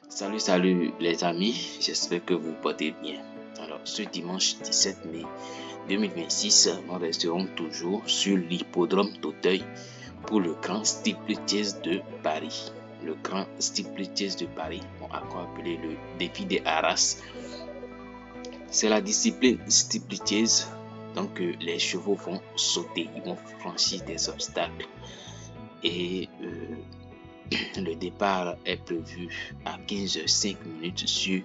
Salut les amis, j'espère que vous portez bien. Alors, ce dimanche 17 mai 2026, nous resterons toujours sur l'hippodrome d'Auteuil pour le Grand Steeplechase de Paris. Le Grand Steeplechase de Paris, encore appelé le défi des Arras. C'est la discipline Steeplechase, donc les chevaux vont sauter, ils vont franchir des obstacles et le départ est prévu à 15h05 sur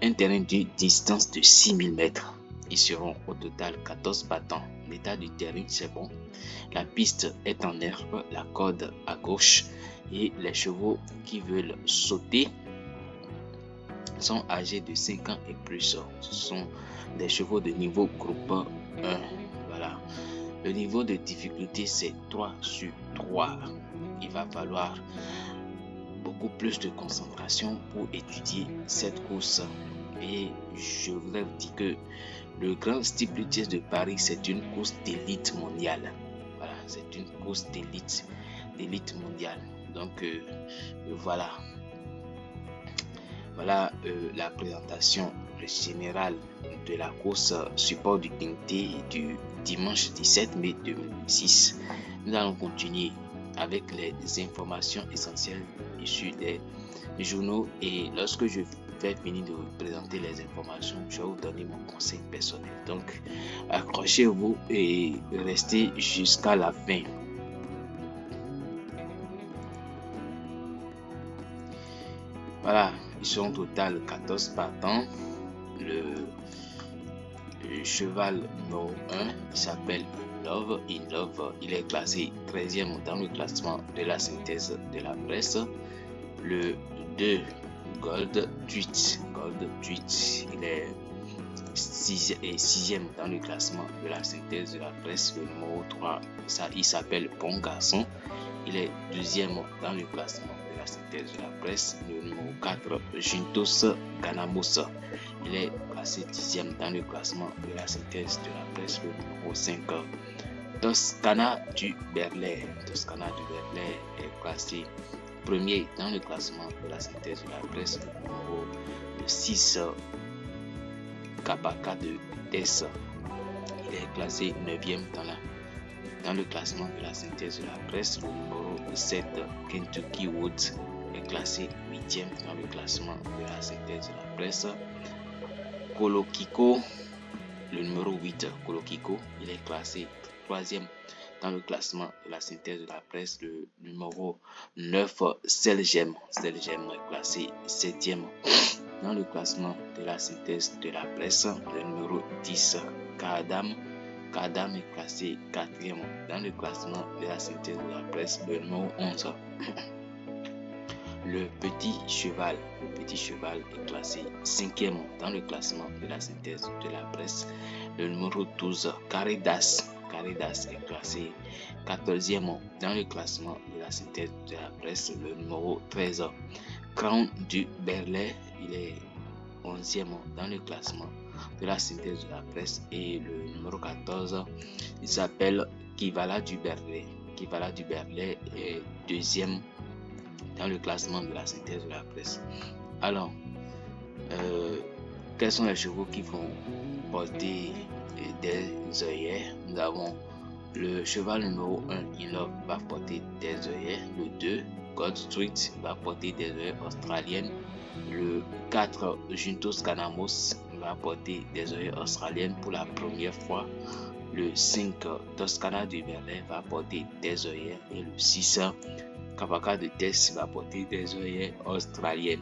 un terrain de distance de 6000 mètres. Ils seront au total 14 battants. L'état du terrain, c'est bon. La piste est en herbe, la corde à gauche et les chevaux qui veulent sauter sont âgés de 5 ans et plus. Ce sont des chevaux de niveau groupe 1. Voilà. Le niveau de difficulté, c'est 3 sur 3. Il va falloir beaucoup plus de concentration pour étudier cette course. Et je voudrais vous dire que le Grand Steeplechase de Paris, c'est une course d'élite mondiale. Voilà, c'est une course d'élite mondiale. Donc voilà. Voilà la présentation générale de la course support du dignité du dimanche 17 mai 2006. Nous allons continuer avec les informations essentielles issues des journaux et lorsque je vais finir de vous présenter les informations, je vais vous donner mon conseil personnel. Donc, accrochez-vous et restez jusqu'à la fin. Voilà, ils sont au total 14 partants. Le cheval numéro 1, il s'appelle Love. Il est classé 13e dans le classement de la synthèse de la presse. Le 2, Gold Tweet, il est 6e dans le classement de la synthèse de la presse. Le numéro 3, il s'appelle Bon Garçon. Il est 2e dans le classement de la synthèse de la presse. Le numéro 4, Juntos Ganamos. Il est classé 10e dans le classement de la synthèse de la presse. Le numéro 5, Toscana du Berlay. Est classé premier dans le classement de la synthèse de la presse. Le numéro 6, Kabaka de Tess. Il est classé 9e dans le classement de la synthèse de la presse. Le numéro 7, Kentucky Woods, est classé 8e dans le classement de la synthèse de la presse. Kolokiko, le numéro 8, Kolokiko, il est classé 3e dans le classement de la synthèse de la presse. Le numéro 9, Selgem est classé 7e dans le classement de la synthèse de la presse. Le numéro 10, Kadam est classé 4e dans le classement de la synthèse de la presse. Le numéro 11, le petit cheval est classé 5e dans le classement de la synthèse de la presse. Le numéro 12, Caridas est classé 14e dans le classement de la synthèse de la presse. Le numéro 13, Crown du Berlay, il est 11e dans le classement de la synthèse de la presse. Et le numéro 14, il s'appelle Kivala du Berlay. Est 2e dans le classement de la synthèse de la presse. Alors, quels sont les chevaux qui vont porter des œillets? Nous avons le cheval numéro 1, Inlove, va porter des œillets. Le 2, God Street, va porter des œillets australiennes. Le 4, Juntos Ganamos, va porter des œillets australiennes pour la première fois. Le 5, Toscana du Berlay, va porter des œillets. Et le 6, Kabaka de Tess, va porter des œillets australiennes.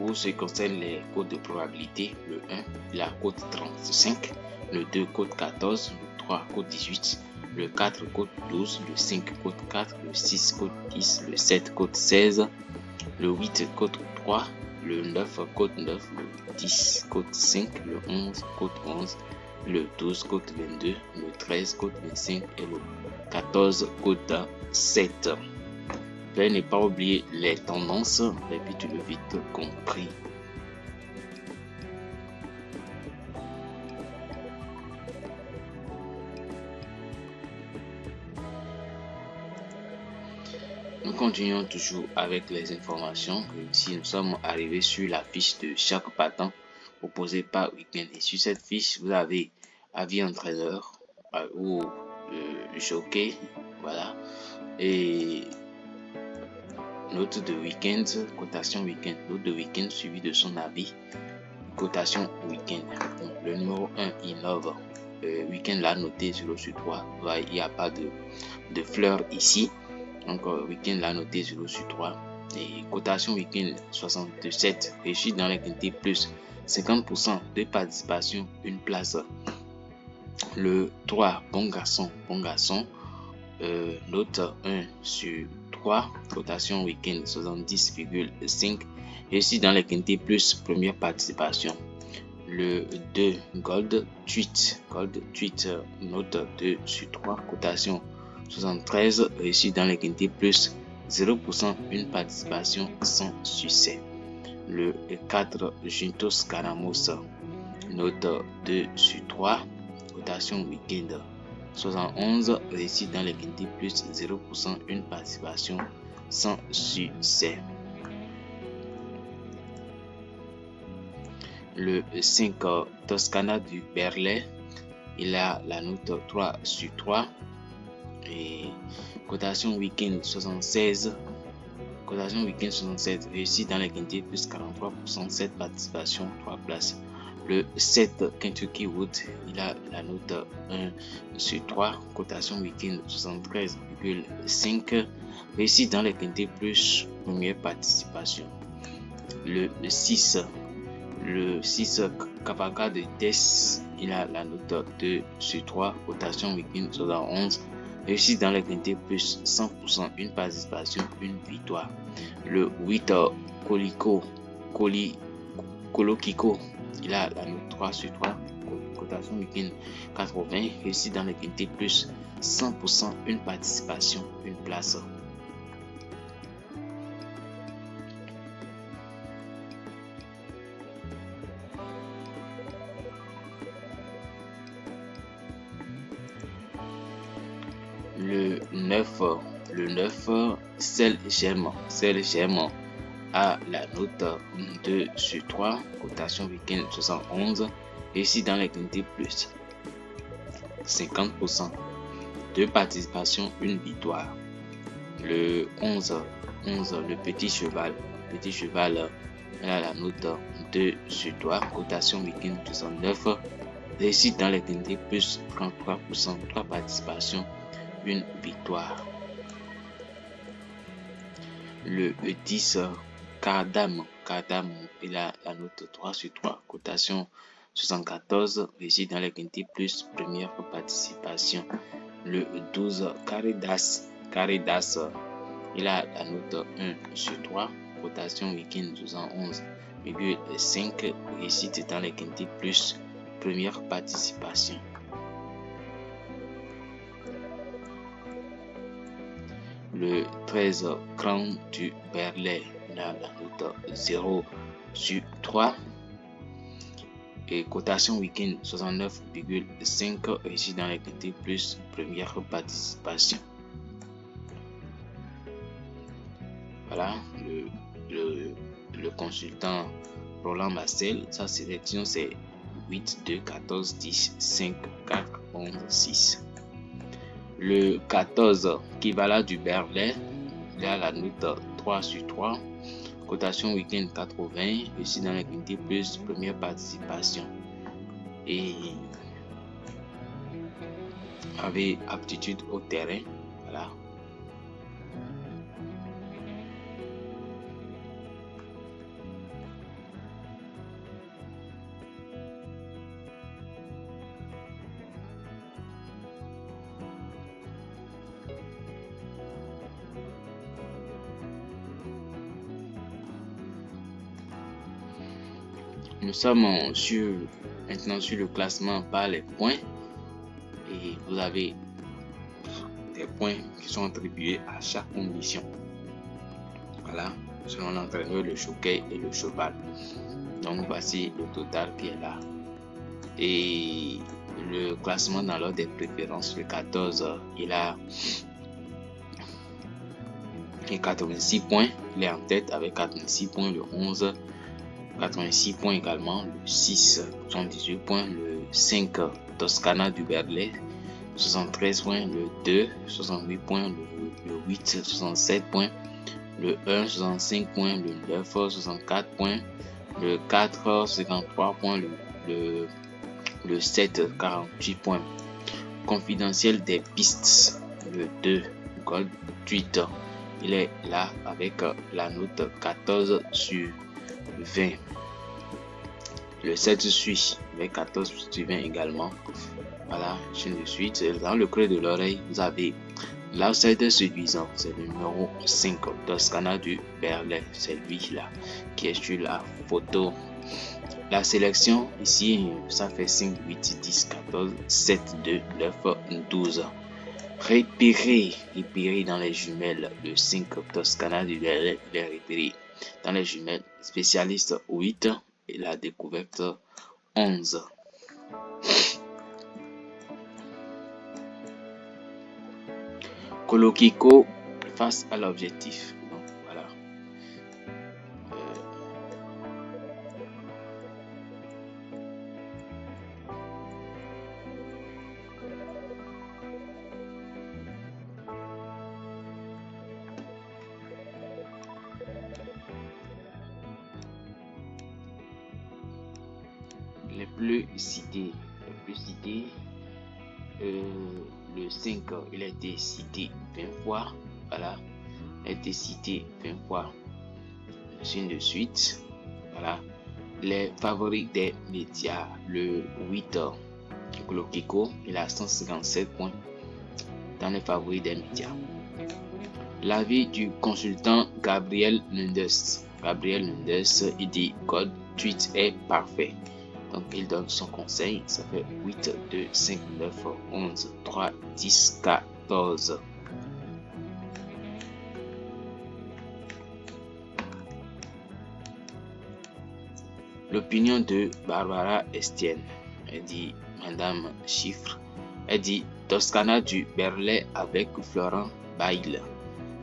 Pour ce qui concerne les codes de probabilité, le 1, la code 35, le 2, code 14, le 3, code 18, le 4, code 12, le 5, code 4, le 6, code 10, le 7, code 16, le 8, code 3, le 9, code 9, le 10, code 5, le 11, code 11, le 12, code 22, le 13, code 25 et le 14, code 7. Veuillez ne pas oublier les tendances, les buts le vite compris. Nous continuons toujours avec les informations. Ici, nous sommes arrivés sur la fiche de chaque partant proposé par Weekend. Et sur cette fiche, vous avez avis entraîneur ou jockey, voilà, et note de week-end, cotation week-end, note de week-end suivi de son avis, cotation week-end. Donc, le numéro 1 innove. Week-end l'a noté 0 sur 3. Il n'y a pas de fleurs ici. Donc, week-end l'a noté 0 sur 3. Et cotation week-end 67. Réussi dans les quintés plus 50% de participation, une place. Le 3, bon garçon. Note 1 sur 3, cotation week-end 70,5, réussi dans les quintés plus première participation. Le 2, Gold Tweet, note 2 sur 3, cotation 73, réussi dans les quintés plus 0%, une participation sans succès. Le 4, Juntos Caramos, note 2 sur 3, cotation week-end 71, réussi dans les quintés plus 0%, une participation sans succès. Le 5, Toscana du Berlay, il a la note 3 sur 3 et cotation week-end 76, réussi dans les quintés plus 43%, 7 participations, 3 places. Le 7, Kentucky Wood, il a la note 1 sur 3, cotation week-end 73,5, réussi dans les quintés plus première participation. Le 6, Cavalca de Tess, il a la note 2 sur 3, cotation week-end 71, réussi dans les quintés plus 100%, une participation, une victoire. Le 8, Colokiko, il a la note 3 sur 3, cotation week-end 80, réussi dans les quintés plus 100%, une participation, une place. Le 9, Cell Germain a la note 2 sur 3, cotation week-end 71, réussi dans les quintés plus 50%, 2 participations, une victoire. Le 11, le petit cheval a la note 2 sur 3, cotation week-end 69, réussi dans les quintés plus 33%, 3 participations, une victoire. Le 10, Cardam, il a la note 3 sur 3, cotation 74, réussi dans les quintés plus première participation. Le 12, Caridas, il a la note 1 sur 3, cotation week-end 71,5, réussite dans les quintés plus première participation. Le 13, Crown du Berlay, il a la note 0 sur 3 et cotation week-end 69,5, réussi dans les quintés plus première participation. Voilà, le consultant Roland Marcel, sa sélection c'est 8, 2, 14, 10, 5, 4, 11, 6. Le 14, Kivala du Berlay, il a la note 3 sur 3, cotation week-end 80, réussi dans les quintés plus première participation et avait aptitude au terrain. Voilà. Nous sommes maintenant sur le classement par les points. Et vous avez des points qui sont attribués à chaque condition. Voilà, selon l'entraîneur, le jockey et le cheval. Donc voici le total qui est là. Et le classement dans l'ordre des préférences, le 14, il a 86 points. Il est en tête avec 86 points. Le 11, 86 points également. Le 6, 78 points. Le 5, Toscana du Berlay, 73 points. Le 2, 68 points. Le 8, 67 points. Le 1, 65 points. Le 9, 64 points. Le 4, 53 points. Le 7, 48 points. Confidentiel des pistes, le 2, Gold Tweet, il est là avec la note 14 sur 20. Le 7 suit avec 14 sur 20 également. Voilà, chaîne de suite. Dans le creux de l'oreille, vous avez l'outsider séduisant, c'est le numéro 5, Toscana du Berlay, c'est lui-là qui est sur la photo. La sélection ici, ça fait 5, 8, 10, 14, 7, 2, 9, 12. Repéré dans les jumelles. Le 5 Toscana du Berlay, il est repéré dans les jumelles. Spécialiste 8 et la découverte 11. Colokiko face à l'objectif. Voilà. Les plus cités, le 5, il a été cité 20 fois, voilà, il a été cité 20 fois, de suite, voilà, les favoris des médias, le 8, Colokiko, il a 157 points dans les favoris des médias. L'avis du consultant Gabriel Lundes, il dit Code Tweet est parfait. Donc il donne son conseil, ça fait 8, 2, 5, 9, 11, 3, 10, 14. L'opinion de Barbara Estienne, elle dit Madame Chiffre, elle dit Toscana du Berlay avec Florent Bail.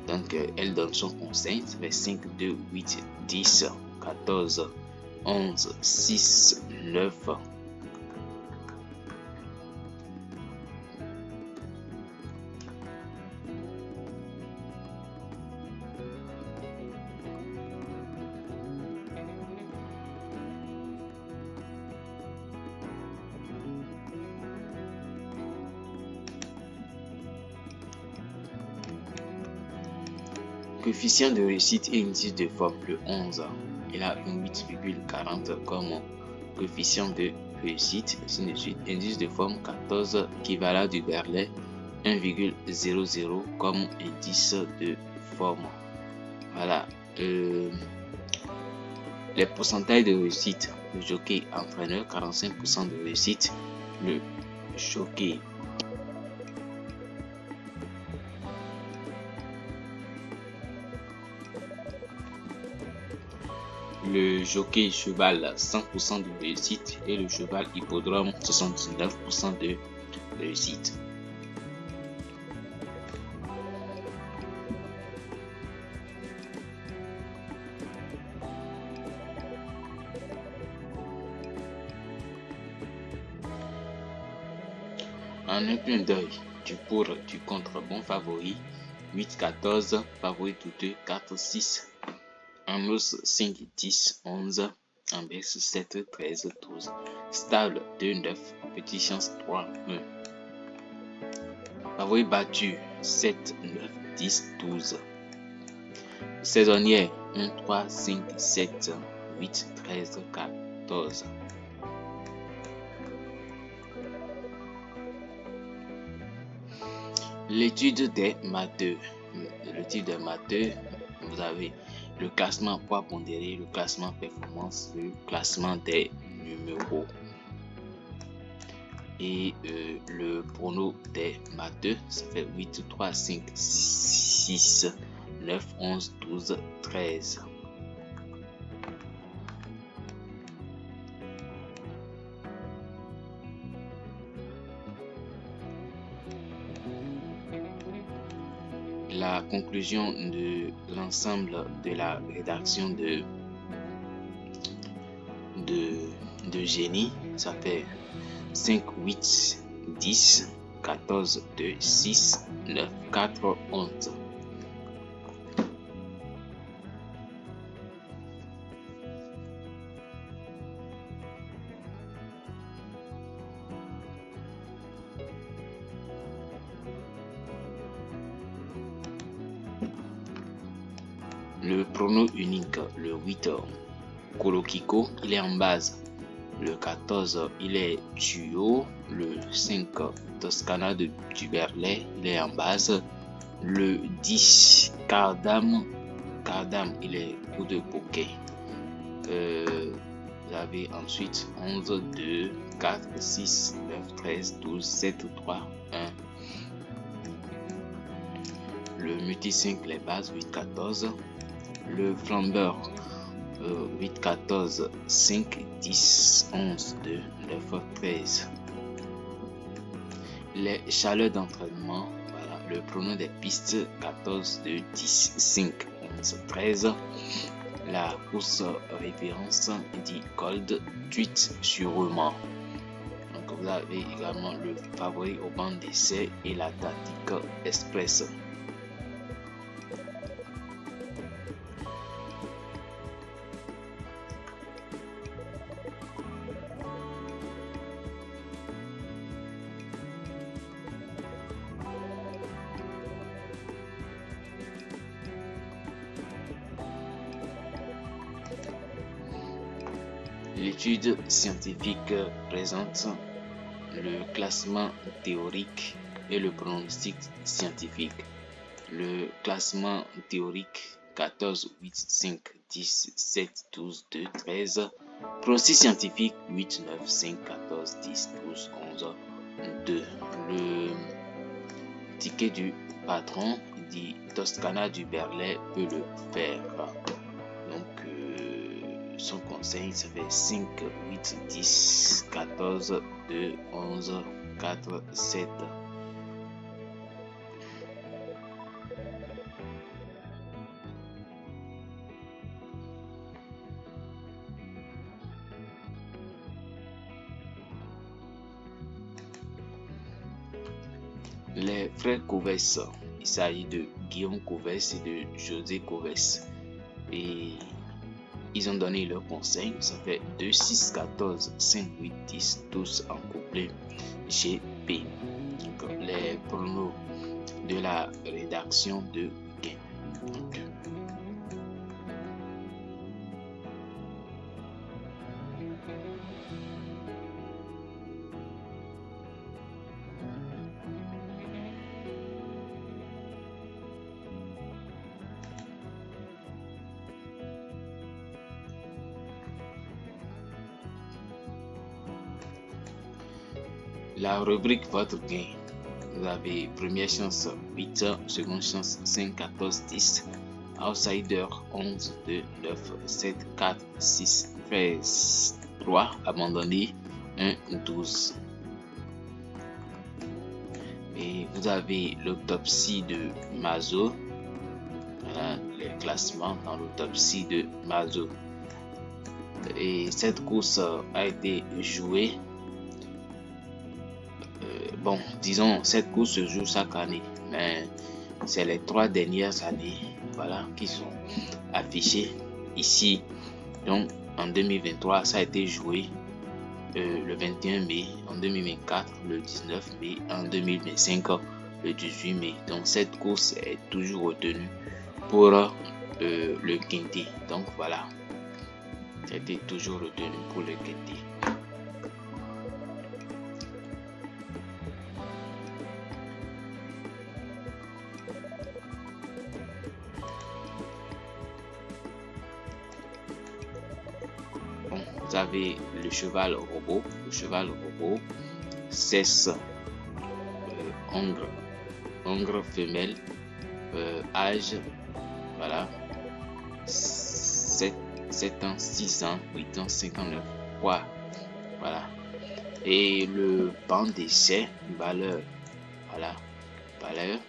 Donc elle donne son conseil, ça fait 5, 2, 8, 10, 14, 11, 6, 9. Coefficient de réussite et indice de forme, le 11. Il a 8,40 comme coefficient de réussite, ainsi de suite. Indice de forme 14, Kivala du Berlay 1,00 comme indice de forme. Voilà. Les pourcentages de réussite, le jockey entraîneur 45% de réussite, le jockey cheval 100% de réussite et le cheval hippodrome 79% de réussite. En un clin d'œil, du pour, du contre, bon favori 8-14, favori douteux 4-6. En os 5, 10, 11, en baisse 7, 13, 12, stable 2, 9, petit chance 3, 1. Favori battu 7, 9, 10, 12. Saisonnière 1, 3, 5, 7, 8, 13, 14. L'étude des matheux. L'étude des matheux, vous avez le classement poids pondéré, le classement performance, le classement des numéros et le prono des matheux. Ça fait 8, 3, 5, 6, 9, 11, 12, 13. La conclusion de l'ensemble de la rédaction de génie, ça fait 5, 8, 10, 14, 2, 6, 9, 4, 11. Le prono unique, le 8, Kolokiko, il est en base. Le 14, il est Duo. Le 5, Toscana de Duberlet, il est en base. Le 10, Cardam, il est coup de bouquet. Vous avez ensuite 11, 2, 4, 6, 9, 13, 12, 7, 3, 1. Le multi 5, les bases, 8, 14. Le flambeur, 8, 14, 5, 10, 11, 2, 9, 13. Les chaleurs d'entraînement, voilà, le pronom des pistes, 14, 2, 10, 5, 11, 13. La course référence dit Gold, tweet sûrement. Donc vous avez également le favori au banc d'essai et la tactique express. L'étude scientifique présente le classement théorique et le pronostic scientifique. Le classement théorique 14, 8, 5, 10, 7, 12, 2, 13. Pronostic scientifique 8, 9, 5, 14, 10, 12, 11, 2. Le ticket du patron dit Toscana du Berlay peut le faire. Donc, son conseil, ça fait 5, 8, 10, 14, 2, 11, 4, 7. Les frères Coves, il s'agit de Guillaume Coves et de José Coves. Et ils ont donné leur conseil, ça fait 2, 6, 14, 5, 8, 10, tous en couplet GP. Donc, les pronos de la rédaction de Gain. Donc, la rubrique votre gain. Vous avez première chance 8, seconde chance 5, 14, 10. Outsider 11, 2, 9, 7, 4, 6, 13, 3. Abandonné 1, 12. Et vous avez l'autopsie de Mazo. Voilà les classements dans l'autopsie de Mazo. Et cette course a été jouée. Bon, disons, cette course se joue chaque année, mais c'est les 3 dernières années, voilà, qui sont affichées ici. Donc, en 2023, ça a été joué le 21 mai, en 2024, le 19 mai, en 2025, le 18 mai. Donc, cette course est toujours retenue pour le quintet. Donc, voilà, ça a été toujours retenu pour le quintet. vous avez le cheval robot. Le cheval robot, cesse hongre femelle, âge, voilà, 7 ans, 6 ans, 8 ans, 59 poids, voilà. Et le banc d'essai, valeur, voilà, valeur,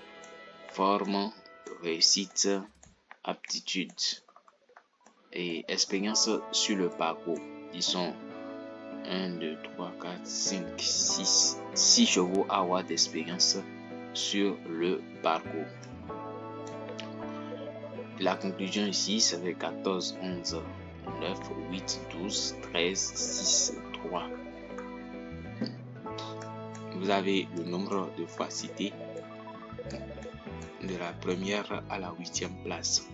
forme, réussite, aptitude et expérience sur le parcours. Ils sont 1, 2, 3, 4, 5, 6 chevaux à avoir d'expérience sur le parcours. La conclusion ici, ça fait 14, 11, 9, 8, 12, 13, 6, 3. Vous avez le nombre de fois cité de la première à la 8e place.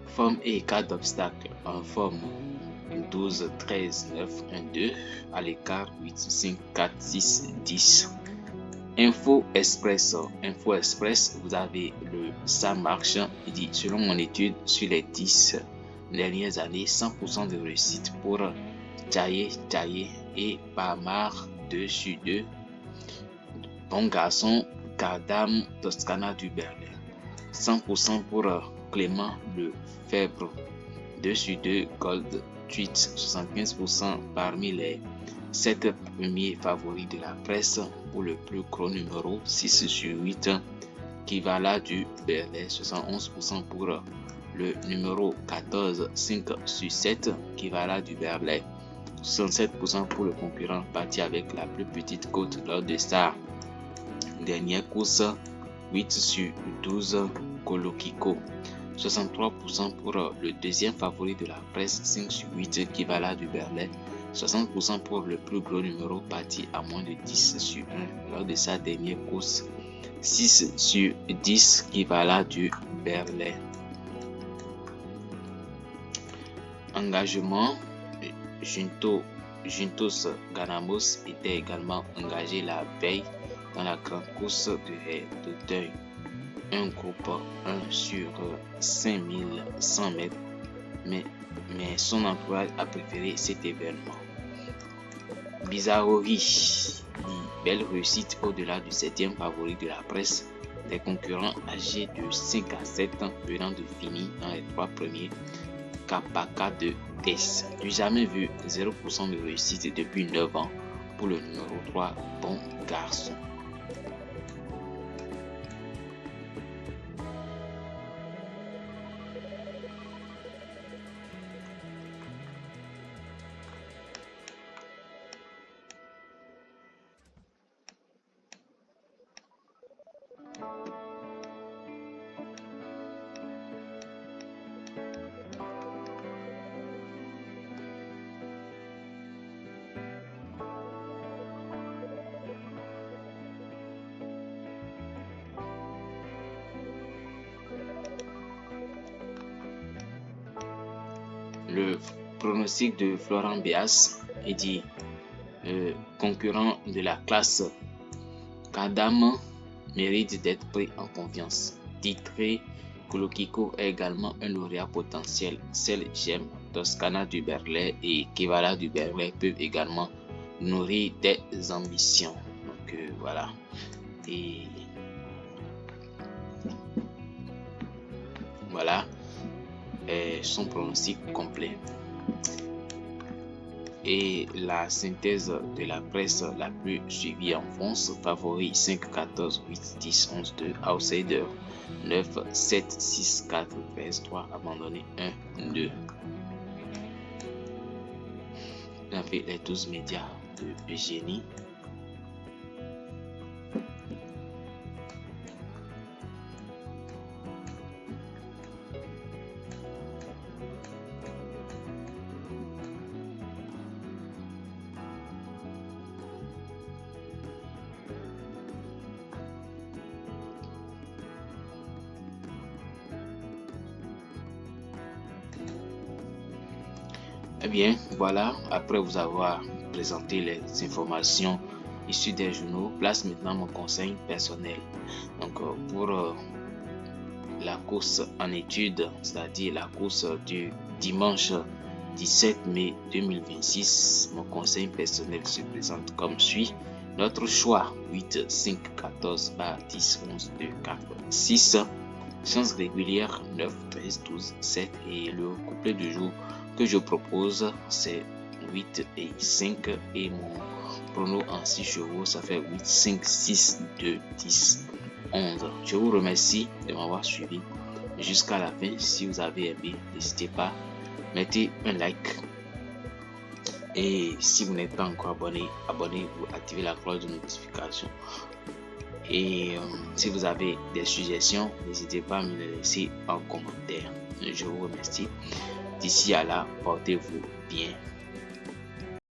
Forme et cas d'obstacle en forme 12, 13, 9, 1, 2, à l'écart 8, 5, 4, 6, 10. Info Express, vous avez le ça marche. Il dit, selon mon étude sur les 10 dernières années, 100% de réussite pour Tchaye et Pamar 2 sur 2. Bon garçon, Kardam, Toscana du Berlin. 100% pour Clément Lefebvre 2 sur 2, Gold Tweet. 75% parmi les 7 premiers favoris de la presse pour le plus gros numéro 6 sur 8, Kivala du Berlin. 71% pour le numéro 14, 5 sur 7, Kivala du Berlin. 67% pour le concurrent parti avec la plus petite cote lors de sa dernière course, 8 sur 12, Kolokiko. 63% pour le deuxième favori de la presse, 5 sur 8, Kivala du Berlin. 60% pour le plus gros numéro parti à moins de 10 sur 1 lors de sa dernière course, 6 sur 10, Kivala du Berlin. Engagement, Juntos Ganamos était également engagé la veille dans la grande course de d'Auteuil. Un groupe 1 sur 5100 mètres, mais son entourage a préféré cet événement. Bizarrerie, belle réussite au-delà du 7e favori de la presse. Des concurrents âgés de 5 à 7 ans venant de finir dans les 3 premiers. Kapaka de Tess. Du jamais vu, 0% de réussite depuis 9 ans pour le numéro 3, Bon Garçon. Le pronostic de Florent Béas est dit concurrent de la classe Kadam mérite d'être pris en confiance. Titré, Kolokiko est également un lauréat potentiel. Celle Gem, Toscana du Berlin et Kivala du Berlin peuvent également nourrir des ambitions. Donc voilà. Et voilà son pronostic complet. Et la synthèse de la presse la plus suivie en France: favori 5, 14, 8, 10, 11, 2, outsider 9, 7, 6, 4, 13, 3, abandonné 1, 2. On a fait les 12 médias de Eugénie. Eh bien, voilà, après vous avoir présenté les informations issues des journaux, place maintenant mon conseil personnel. Donc, pour la course en études, c'est-à-dire la course du dimanche 17 mai 2026, mon conseil personnel se présente comme suit. Notre choix 8, 5, 14, bar 10, 11, 2, 4, 6. Chance régulière 9, 13, 12, 7 et le couplet du jour que je propose c'est 8 et 5 et mon prono en 6 chevaux ça fait 8, 5, 6, 2, 10, 11. Je vous remercie de m'avoir suivi jusqu'à la fin. Si vous avez aimé, n'hésitez pas, mettez un like. Et si vous n'êtes pas encore abonné, abonnez-vous, activez la cloche de notification. Et si vous avez des suggestions, n'hésitez pas à me les laisser en commentaire. Je vous remercie. D'ici à là, portez-vous bien.